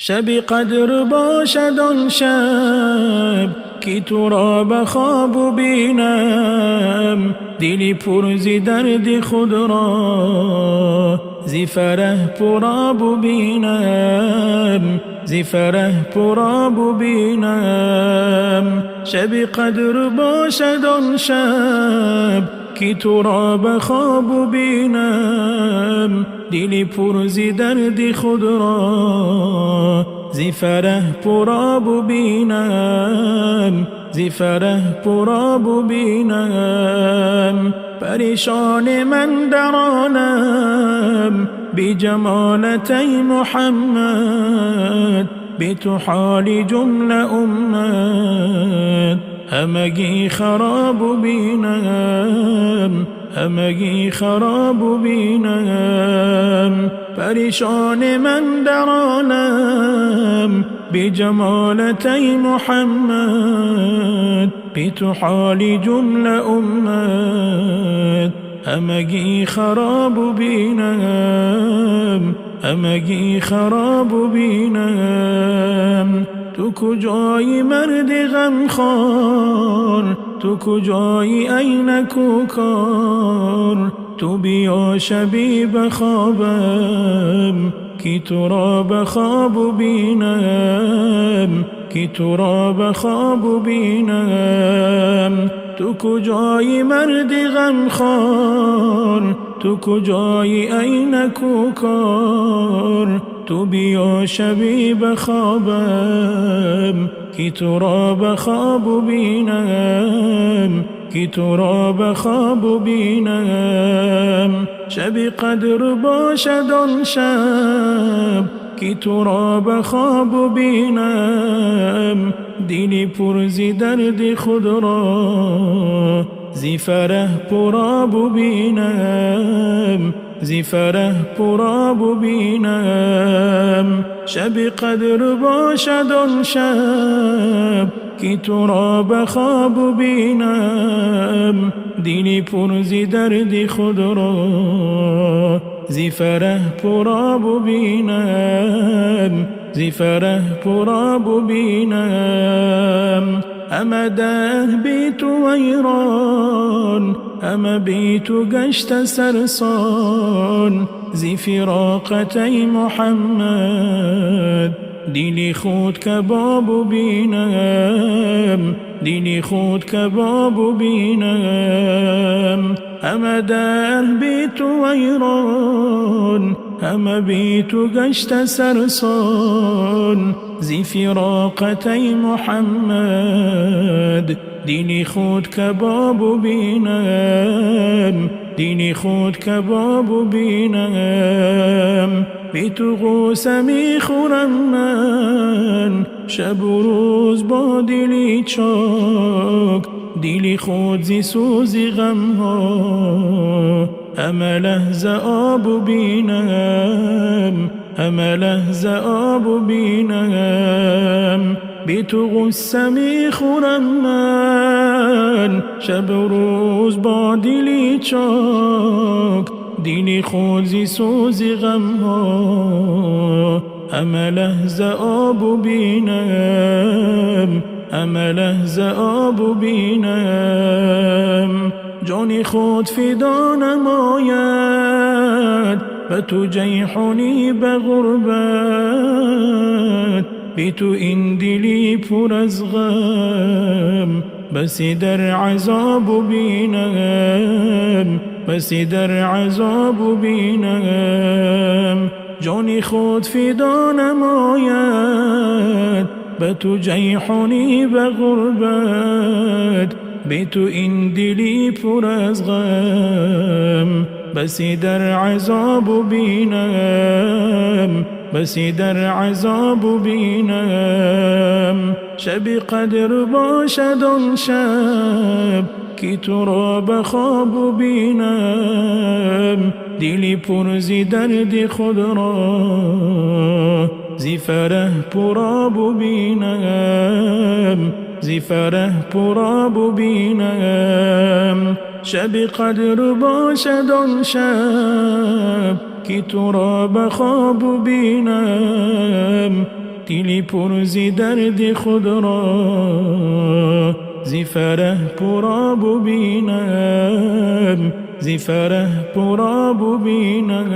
شب قدر باشد آن شب که تو را به خواب بینم، دلی پر ز درد خود را ز فرح پر آب بینم، ز فرح پر آب بینم. شب قدر باشد آن شب که تو را به خواب بینم، دلی پر ز درد خود را ز فرح پر آب بینم، ز فرح پر آب بینم. پریشان من در آنم بی جمالت ای محمد، بی تو حال جمله امت همگی خراب بینم، همگی خراب بینم. پریشان من در آنم بی جمالت ای محمد، بی تو حال جمله امت همگی خراب بینم، همگی خراب بینم. تو کجایی مرد غمخوار، تو کجایی ای نکوکار، تو بیا شبی بخوابم که تو را بخواب بینم، که تو را بخواب بینم. تو کجایی مرد غمخوار، تو کجایی ای نکوکار، تو بیا شبی بخوابم که تو را بخواب بینم، که تو را بخواب بینم. شب قدر باشد آن شب که تو را بخواب بینم، دلی پر ز درد خود را ز فرح پر آب بینم، ز فرح پر آب بینم. شب قدر باشد آن شب که تو را بخواب بینم، دلی پر ز درد خود را ز فرح پر آب بینم، ز فرح پر آب بینم. همه ده بی تو ویران، همه بی تو گشت سرسان، ز فراقت ای محمد دلی خود کباب بینم، دلی خود کباب بینم. همه در بی تو ویران، همه بی تو گشت سرسان، ز فراقت ای محمد دلی خود کباب بینم، دلی خود کباب بینم. بی تو غوسه می خورم من شب و روز با دلی چاک، دلی خود زی سوز غم ها همه لحظه آب بینم، همه لحظه آب بینم. بی تو غصه می خورم من شب و روز با دلی چاک، دلی خود زی سوز غم ها همه لحظه آب بینم، همه لحظه آب بینم. جان خود فدا نماید به تو جیحونی به غربت، بی تو این دلی پر از غم بسی در عذاب بینم، بسی در عذاب بینم. جان خود فدا نماید به تو جیحونی به غربت، بی تو این دلی پر از غم بسی در عذاب بینم، بسی در عذاب بینم. شب قدر باشد آن شب که تو را بخواب بینم، دلی پر ز درد خود را ز فرح پر آب بینم، ز فرح پر آب بینم. شب قدر باشد آن شب که تو را بخواب بینم، دلی پر زی درد خود را زی فرح پرا ببینم زی فرح پرا ببینم